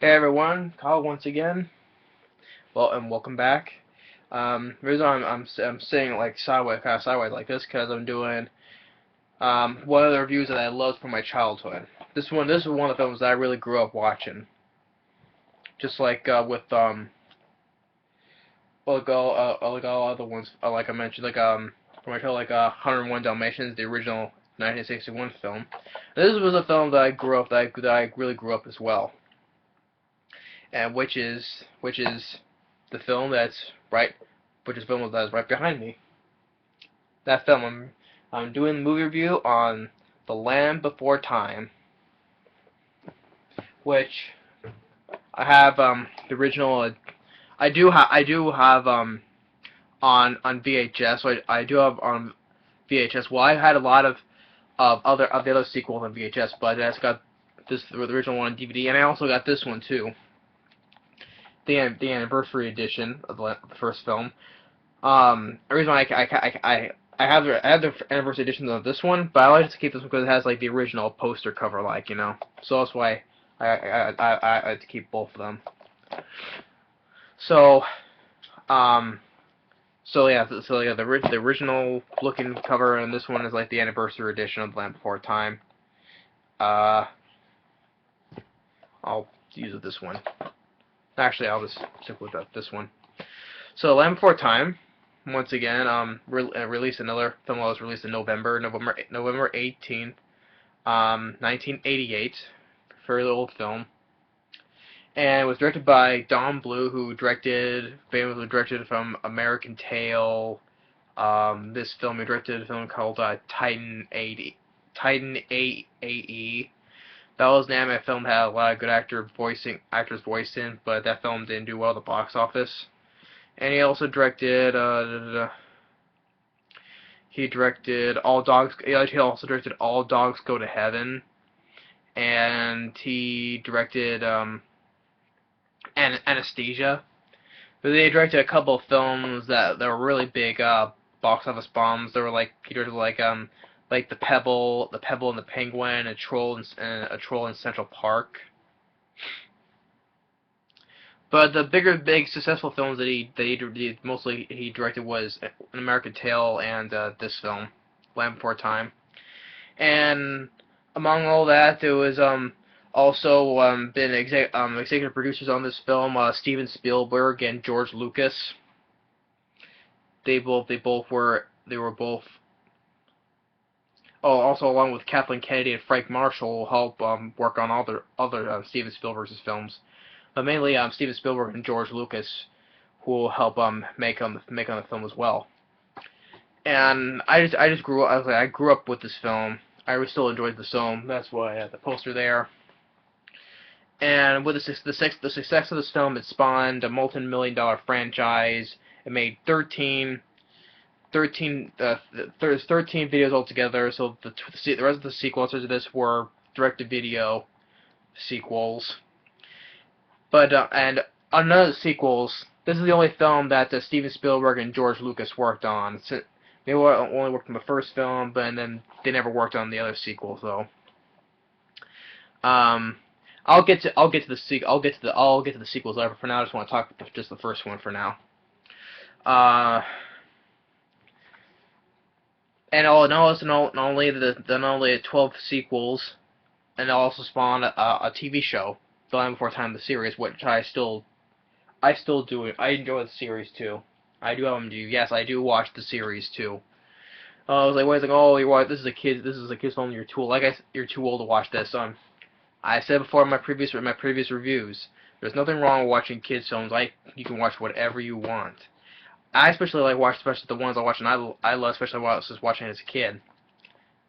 Hey everyone, Kyle once again. Well, and welcome back. The reason I'm sitting like kind of sideways like this, because I'm doing one of the reviews that I loved from my childhood. This is one of the films that I really grew up watching. Just like with like all other ones, like I mentioned, like from my childhood, like 101 Dalmatians, the original 1961 film. This was a film that I grew up that I really grew up as well, and which is the film that's right, which is film that is right behind me. That film, I'm doing the movie review on The Land Before Time, which I have the original. I do have on VHS. So I do have on VHS. Well, I had a lot of the other sequels on VHS, but I just got the original one on DVD, and I also got this one too, the anniversary edition of the first film. The reason why I have the anniversary edition of this one, but I like to keep this one because it has like the original poster cover, like, you know. So that's why I like to keep both of them. So um so yeah, the original looking cover, and this one is like the anniversary edition of The Land Before Time. Uh, I'll use this one. Actually, I'll just stick with this one. So Land Before Time, once again, released another film that was released in November 18th, 1988, fairly old film, and it was directed by Don Bluth, who famously directed from American Tail. This film, he directed a film called Titan AE. That was an anime film, had a lot of good actors voicing, but that film didn't do well at the box office. And he also directed he directed All Dogs. He also directed All Dogs Go to Heaven, and he directed Anesthesia. But they directed a couple of films that were really big box office bombs. They were like he directed like the Pebble and the Penguin, a Troll in Central Park. But the big successful films that he directed was An American Tail and this film, Land Before Time. And among all that, there was also been executive producers on this film, Steven Spielberg and George Lucas. They were both. Oh, also along with Kathleen Kennedy and Frank Marshall, help work on other Steven Spielberg's films. But mainly Steven Spielberg and George Lucas, who will help make on the film as well. And I just grew up with this film. I still enjoyed the film. That's why I had the poster there. And with the success of this film, it spawned a multi-million-dollar franchise. It made 13 there's 13 videos altogether. So the rest of the sequels to this were direct-to-video sequels. But and on none of the sequels, this is the only film that Steven Spielberg and George Lucas worked on. They only worked on the first film, but then they never worked on the other sequels though. I'll get to the sequels later. For now, I just want to talk just the first one for now. Uh, and not only 12 sequels, and it also spawned a TV show, The Land Before Time, the series, which I still do it. I enjoy the series too. I do have them. Yes, I do watch the series too. I was like, wait, like, oh, this is a kid's film. You're you're too old to watch this. I said before in my previous reviews, there's nothing wrong with watching kids films. You can watch whatever you want. I especially especially the ones I watch, and I love, especially when I was just watching as a kid.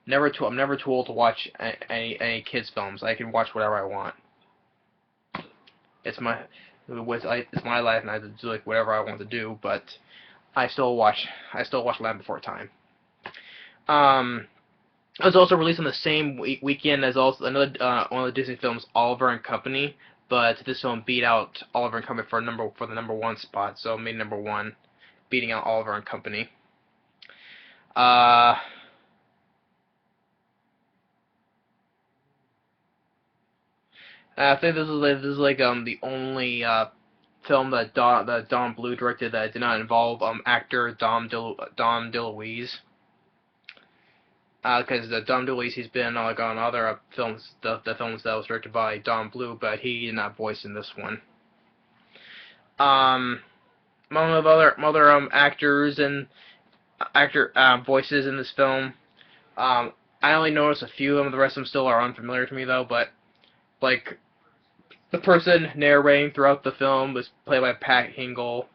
I'm never too old to watch any kids films. I can watch whatever I want. It's my life, and I do like whatever I want to do. But I still watch Land Before Time. It was also released on the same weekend as also another one of the Disney films, Oliver and Company. But this film beat out Oliver and Company for the number one spot, so it made number one, beating out Oliver and Company. Uh, I think this is like the only film that Don Bluth directed that did not involve actor Dom DeLuise. Because Dom DeLuise, he's been like on other films, the films that was directed by Don Bluth, but he did not voice in this one. Um, among other actors and actor voices in this film, I only noticed a few of them. The rest of them still are unfamiliar to me though. But like the person narrating throughout the film was played by Pat Hingle.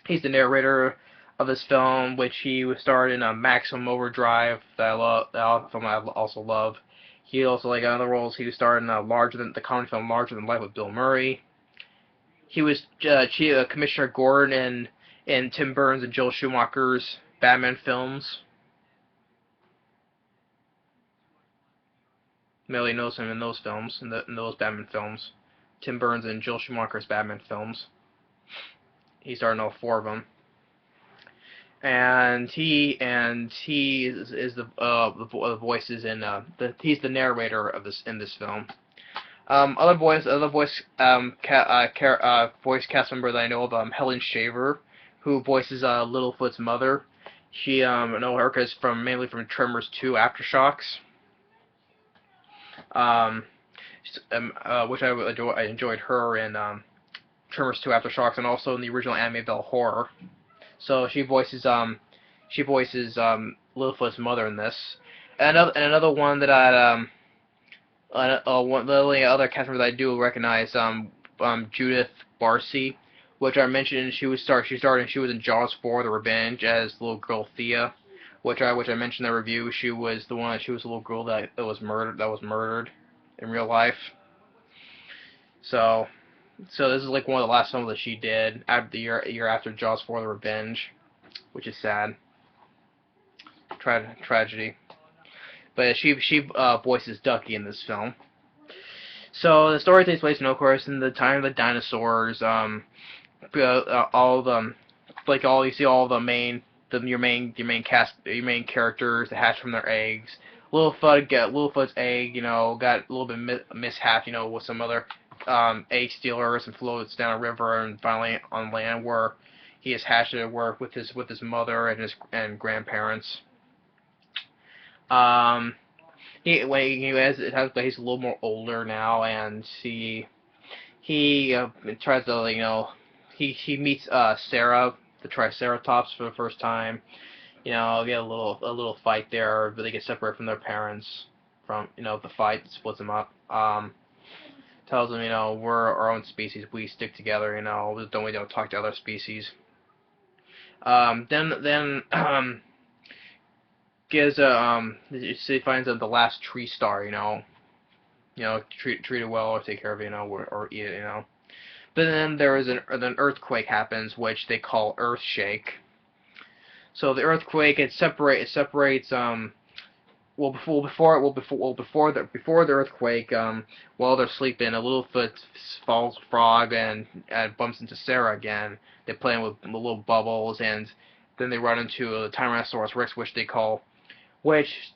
He's the narrator of this film, which he starred in Maximum Overdrive, that I love, that film I also love. He also, like, in other roles, he starred in the comedy film Larger Than Life with Bill Murray. He was Commissioner Gordon in Tim Burton's and Joel Schumacher's Batman films. Millie knows him in those films, in those Batman films. Tim Burton's and Joel Schumacher's Batman films. He starred in all four of them. And he is the voices in he's the narrator of this in this film. Voice cast member that I know of, Helen Shaver, who voices Littlefoot's mother. She I know her cause mainly from Tremors 2 Aftershocks. Which I enjoyed her in Tremors 2 Aftershocks, and also in the original Amityville Horror. So she voices Littlefoot's mother in this. And another one that one the only other cast member that I do recognize, Judith Barsi, which I mentioned she was in Jaws 4: The Revenge as little girl Thea, which I mentioned in the review. She was the little girl that was murdered in real life. So this is like one of the last films that she did after the year after Jaws 4: The Revenge, which is sad. Tragedy. But she voices Ducky in this film. So the story takes place, of course, in the time of the dinosaurs. All the you see all the your main characters that hatch from their eggs. Littlefoot's egg, got a little bit mishap, with some other egg stealers and floats down a river, and finally on land where he is hatched at work with his mother and grandparents. He's a little more older now, and he tries to he meets Sarah, the Triceratops, for the first time. Get a little fight there, but they get separated from their parents. The fight splits them up. Tells them, we're our own species, we stick together, we don't talk to other species. Then gives he finds the last tree star, treat it well, or take care of it, or eat it, But then an earthquake happens, which they call Earthshake. So the earthquake, it separates before the earthquake, while they're sleeping, a Littlefoot falls frog and bumps into Sarah again. They're playing with little bubbles, and then they run into a Tyrannosaurus Rex, which the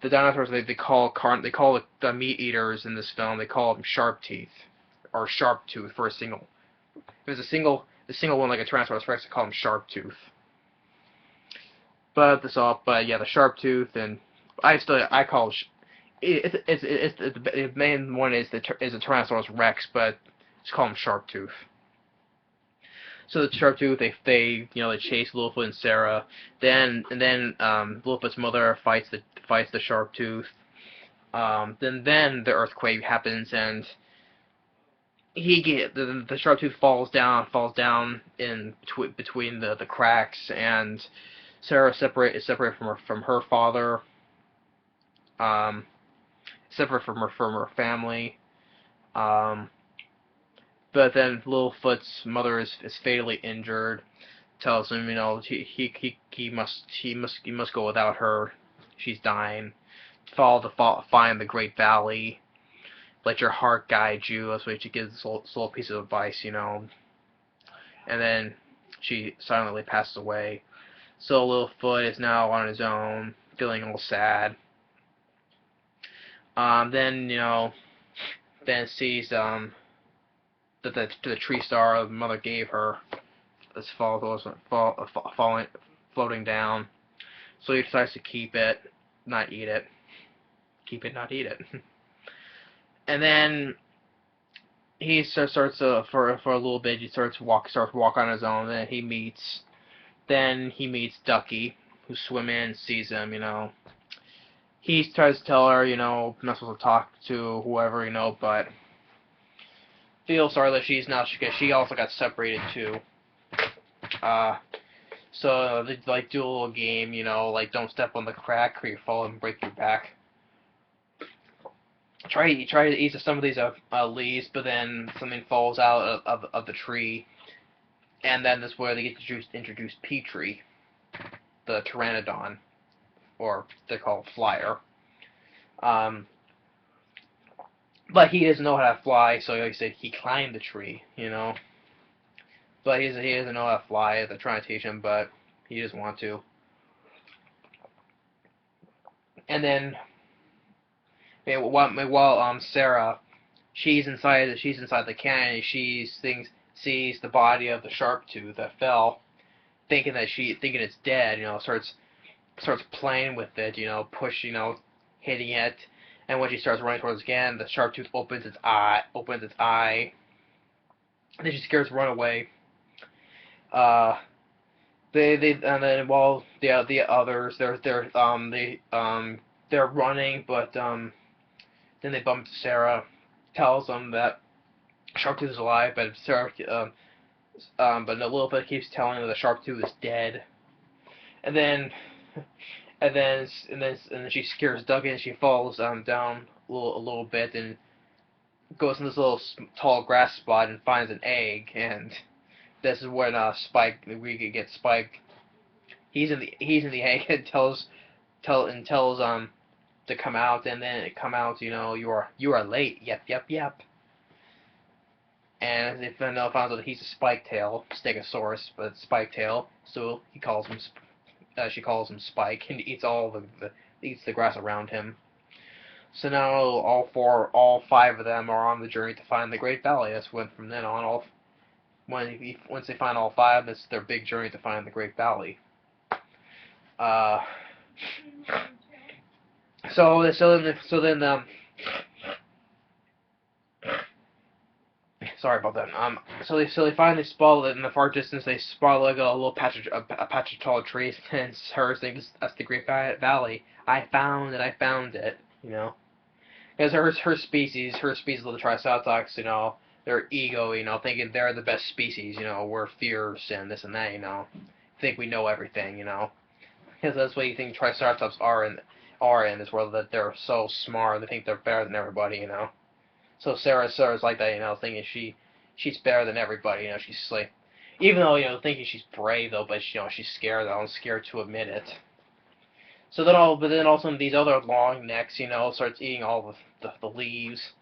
dinosaurs they call the meat eaters in this film. They call them sharp teeth, or sharp tooth for a single. If it's a single one like a Tyrannosaurus Rex, they call them sharp tooth. But the sharp tooth, and I call the main one is a Tyrannosaurus Rex, but just call them sharp tooth. So the sharp tooth, they chase Littlefoot and Sarah. Then Littlefoot's mother fights the sharp tooth. Then the earthquake happens, and the sharp tooth falls down in between the cracks, and Sarah is separated from her father, separate from her family. But then Littlefoot's mother is fatally injured. Tells him, he must go without her. She's dying. Find the Great Valley. Let your heart guide you. That's what she gives this little piece of advice, And then she silently passes away. So Littlefoot is now on his own, feeling all sad. Then then sees the tree star the mother gave her is falling, floating down. So he decides to keep it, not eat it. Keep it, not eat it. And then he starts for a little bit. He starts walk on his own. Then he meets Ducky, who's swimming and sees him. He tries to tell her, not supposed to talk to whoever, but feels sorry that she's not, because she also got separated too. So they like do a little game, like don't step on the crack or you fall and break your back. Try to eat some of these leaves, but then something falls out of the tree, and then that's where they get to introduce Petrie, the pteranodon, or they call it flyer. But he doesn't know how to fly, so like I said, he climbed the tree, But he doesn't know how to fly. They're trying to teach him, but he doesn't want to. And then, while Sarah, she's inside the cannon, she sees the body of the sharp tooth that fell, thinking it's dead. Starts playing with it. Hitting it. And when she starts running towards it again, the sharp tooth opens its eye. And then she scares to run away. And then while the others they're running, but then they bump into Sarah, tells them that Sharptooth is alive, but Sarah but a little bit keeps telling them that Sharptooth is dead. And then she scares Ducky and she falls down a little bit and goes in this little tall grass spot and finds an egg, and this is when we get Spike. He's in the egg and tells to come out, and then it come out, you are late. Yep. And they found out that he's a spike-tail Stegosaurus, but Spike-tail, so she calls him Spike, and eats eats the grass around him. So now all five of them are on the journey to find the Great Valley. That's when from then on once they find all five, it's their big journey to find the Great Valley. So then sorry about that. So they finally spot it in the far distance. They spot like a little patch of tall trees, and it's her saying, "That's the Great Valley. I found it." Because her species of the Triceratops, their ego, thinking they're the best species, we're fierce and this and that, think we know everything, because that's what you think Triceratops are in this world, that they're so smart, they think they're better than everybody, So Sarah's like that, thinking she's better than everybody, she's like, even though, thinking she's brave though, but she's scared though, and scared to admit it. So then also these other long necks, starts eating all the leaves.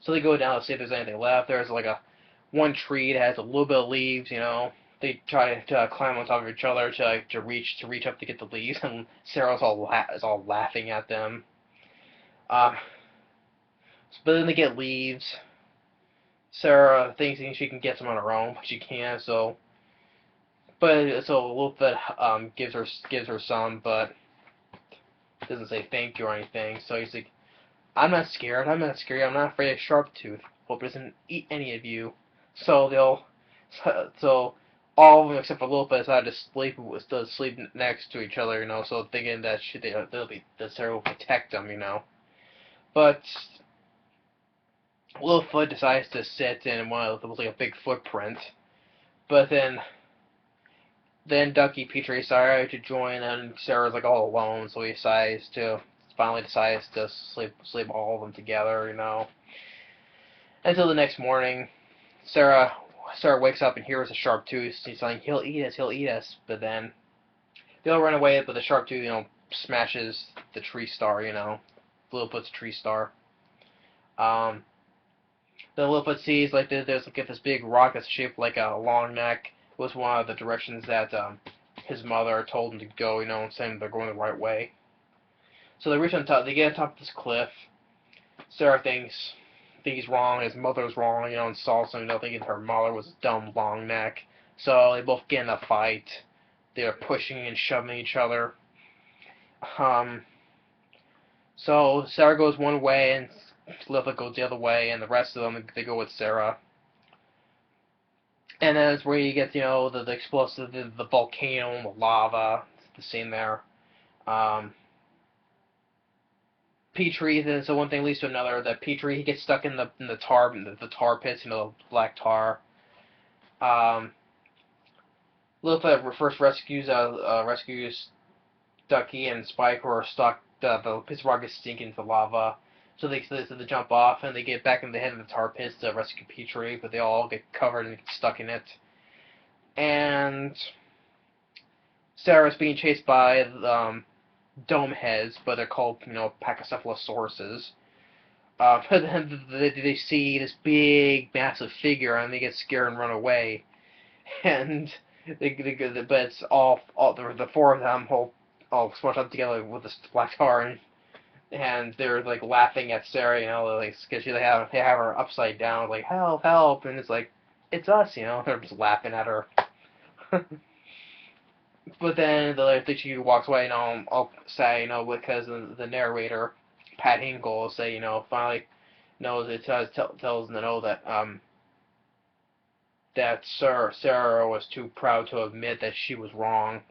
So they go down to see if there's anything left. There's like one tree that has a little bit of leaves, They try to climb on top of each other to reach up to get the leaves, and Sarah's all laughing at them. But then they get leaves. Sarah thinks she can get some on her own, but she can't. So Wolfett gives her some, but doesn't say thank you or anything. So he's like, I'm not scared. I'm not afraid of Sharptooth. Hope it doesn't eat any of you. So all of them except for Wolfett decided to sleep next to each other. So thinking that that Sarah will protect them. But Littlefoot decides to sit in one of those, like a big footprint. But then Ducky Petrie decided to join, and Sarah's like all alone, so he finally decides to sleep all of them together, Until the next morning, Sarah wakes up and hears a sharp tooth. She's like, he'll eat us. But then they'll run away, but the sharp tooth, smashes the tree star, Littlefoot's tree star. Then Littlefoot sees like there's like this big rock that's shaped like a long neck. It was one of the directions that his mother told him to go, saying they're going the right way. So they reach on top. They get on top of this cliff. Sarah thinks, think he's wrong, his mother's wrong, and insults him, thinking her mother was a dumb long neck. So they both get in a fight. They're pushing and shoving each other. So Sarah goes one way and Lilith goes the other way, and the rest of them, they go with Sarah. And then it's where you get, the explosive, the volcano, and the lava, the scene there. Petrie, so one thing leads to another. That Petrie, he gets stuck in the tar pits, the black tar. Lilith first rescues Ducky and Spike, who are stuck. The pits rock is sinking into lava, so they jump off and they get back in the head of the tar pits to rescue Petrie, but they all get covered and get stuck in it. And Sarah's being chased by dome heads, but they're called Pachycephalosauruses. But then they see this big, massive figure, and they get scared and run away. And but it's all the four of them all smushed up together with this black tar, and they're like laughing at Sarah, because they have her upside down, like help, help, and it's like it's us, they're just laughing at her. But then she walks away, all sad, because the narrator, Pat Hingle, say, finally tells them to know that that Sarah was too proud to admit that she was wrong.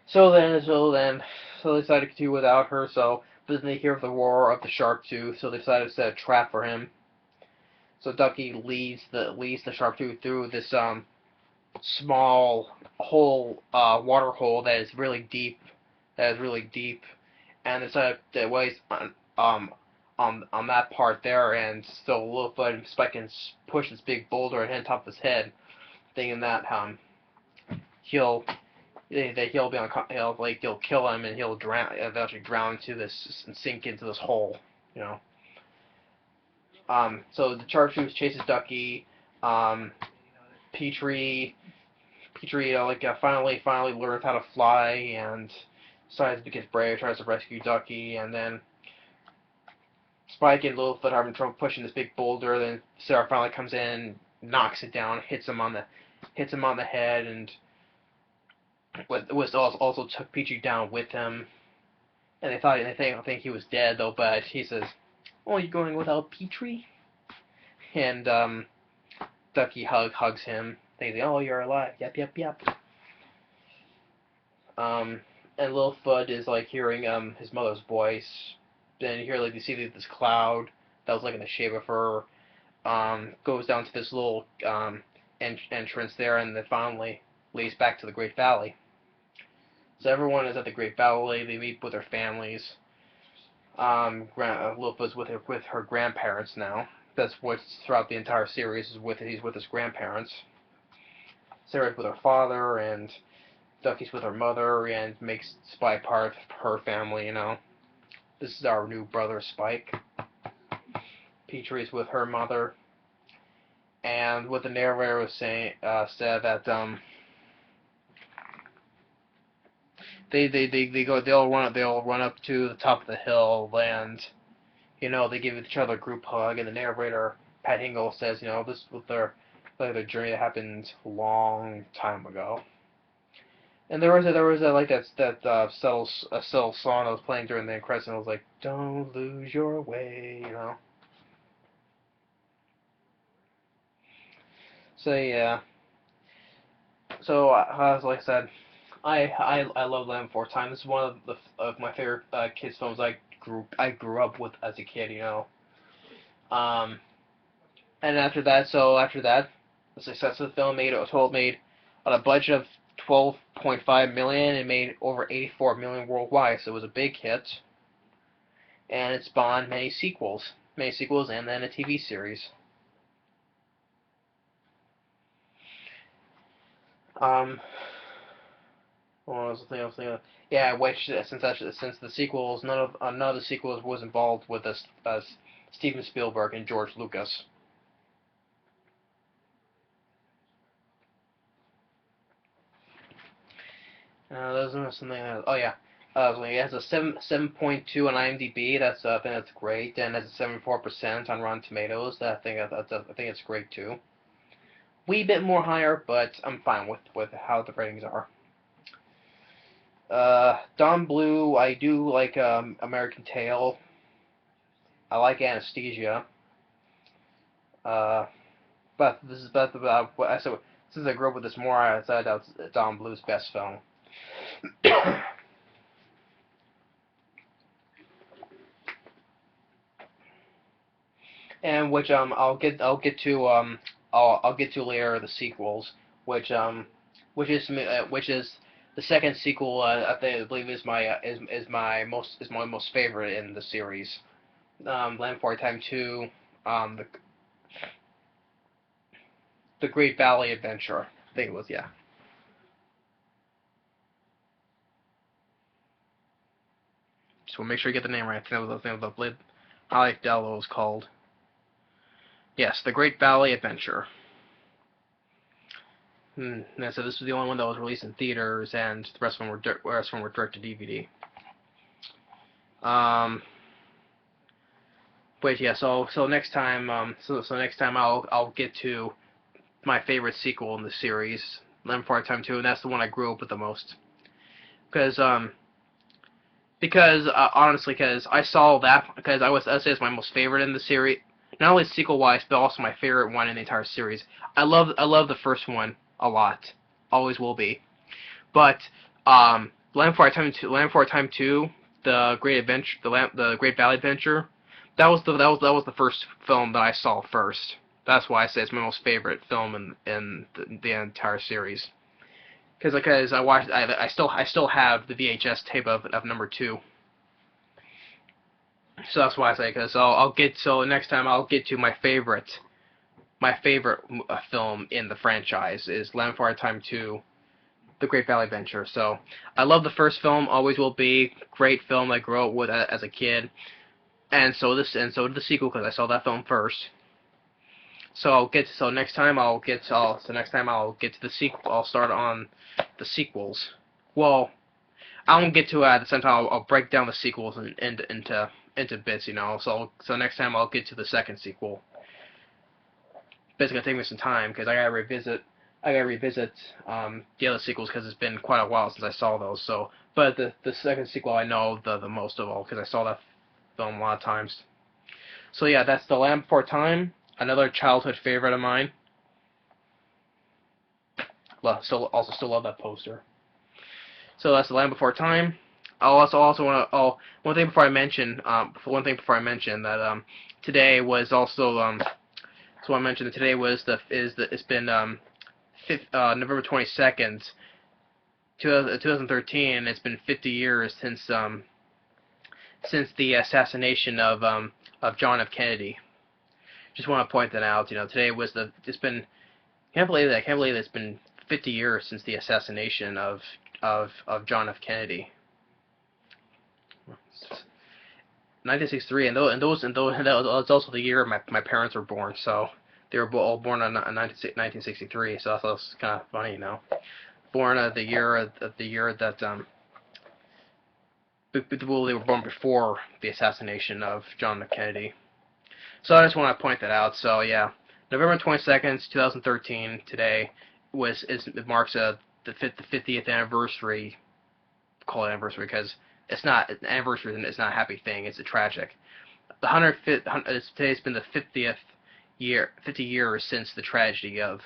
So they decided to continue without her. But then they hear of the roar of the shark tooth, so they decided to set a trap for him. So Ducky leads the shark tooth through this small hole, water hole that is really deep. And decided that ways on that part there, and so Littlefoot and Spike can push this big boulder and hit on top of his head, thinking that he'll kill him and he'll eventually drown into this and sink into this hole, So the Chartreuse chases Ducky. Petrie, finally learns how to fly and decides to get brave, tries to rescue Ducky, and then Spike and Littlefoot are having trouble pushing this big boulder. Then Sarah finally comes in, knocks it down, hits him on the head, and also took Petrie down with him. And they think he was dead though, but he says, "Oh, you're going without Petrie?" And Ducky hugs him, thinking, "Oh, you're alive. Yep, yep, yep." And Littlefoot is like hearing his mother's voice. Then you hear you see this cloud that was like in the shape of her goes down to this little entrance there, and then finally leads back to the Great Valley. So everyone is at the Great Valley. They meet with their families. Littlefoot's with her grandparents now. That's what's throughout the entire series he's with his grandparents. Sarah's with her father, and Ducky's with her mother, and makes Spike part of her family. This is our new brother, Spike. Petrie's with her mother, and what the narrator was saying said that they'll run up to the top of the hill, and they give each other a group hug, and the narrator Pat Hingle says this was their journey that happened a long time ago. And there was that subtle song that was playing during the credits, and it was like, "Don't lose your way," So yeah. So as like I said, I love Land Before Time. This is one of my favorite kids films I grew up with as a kid. And after that, the success of the film made on a budget of 12.5 million. It made over 84 million worldwide, so it was a big hit. And it spawned many sequels, and then a TV series. What was the thing I was thinking of? Yeah, which since the sequels, none of the sequels was involved with Steven Spielberg and George Lucas. There's something else. Oh yeah, So it has a 7.2 on IMDb. That's I think that's great, and has a 74% on Rotten Tomatoes. I think it's great too. Wee bit more higher, but I'm fine with how the ratings are. Don Bluth, I do like American Tail. I like Anesthesia. Uh, but this is what I said. Since I grew up with this more, I decided that was Don Bluth's best film. And which I'll get to later the sequels, which which is the second sequel. I believe is my most favorite in the series. Land Before Time 2, the Great Valley Adventure. I think it was, yeah. Just want to make sure you get the name right. I think that was the name of the blade. Holly Dello was called. Yes, the Great Valley Adventure. And so this was the only one that was released in theaters, and the rest of them were direct to DVD. But yeah, so next time, so next time I'll get to my favorite sequel in the series, Land Before Time 2, and that's the one I grew up with the most. Because honestly, because I saw that, because I'd say it's my most favorite in the series. Not only sequel wise, but also my favorite one in the entire series. I love the first one a lot, always will be. But Land Before Time 2, the Great Adventure, the Great Valley Adventure, that was the first film that I saw first. That's why I say it's my most favorite film in the entire series. Because I still have the VHS tape of number 2. So that's why I say, because next time I'll get to my favorite film in the franchise is Land Before Time 2, The Great Valley Adventure. So I love the first film, always will be. Great film I grew up with as a kid, and so did the sequel because I saw that film first. Next time I'll get to the sequel. I'll start on the sequels. Well, I won't get to it at the same time. I'll break down the sequels into bits, you know. So next time I'll get to the second sequel. But it's gonna take me some time because I gotta revisit the other sequels because it's been quite a while since I saw those. So, but the second sequel I know the most of all because I saw that film a lot of times. So yeah, that's The Land Before Time, another childhood favorite of mine. Still love that poster. So that's The Land Before Time. I'll also want to one thing before I mention that today was also so I mentioned that today was it's been November 22nd, 2013, and it's been 50 years since the assassination of John F. Kennedy. Just want to point that out. You know, today was can't believe that it's been 50 years since the assassination of John F. Kennedy. 1963, and that was also the year my parents were born. So they were all born in 1963. So that's kind of funny, you know. Born the year that they were born before the assassination of John F. Kennedy. So I just want to point that out. So yeah, November 22nd, 2013. Today it marks the 50th anniversary. Call it anniversary because it's not an anniversary. It's not a happy thing. It's a tragic. Today's been the 50 years since the tragedy of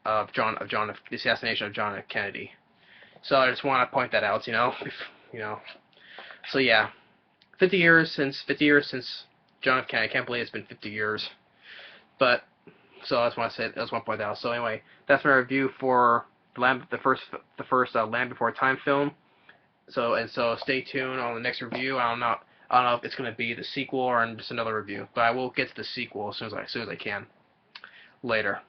the assassination of John F. Kennedy. So I just want to point that out. You know. So yeah, 50 years since John F. Kennedy. I can't believe it's been 50 years. But so I just want to point that out. So anyway, that's my review for the first Land Before Time film. So stay tuned on the next review. I don't know if it's going to be the sequel or just another review, but I will get to the sequel as soon as I can later.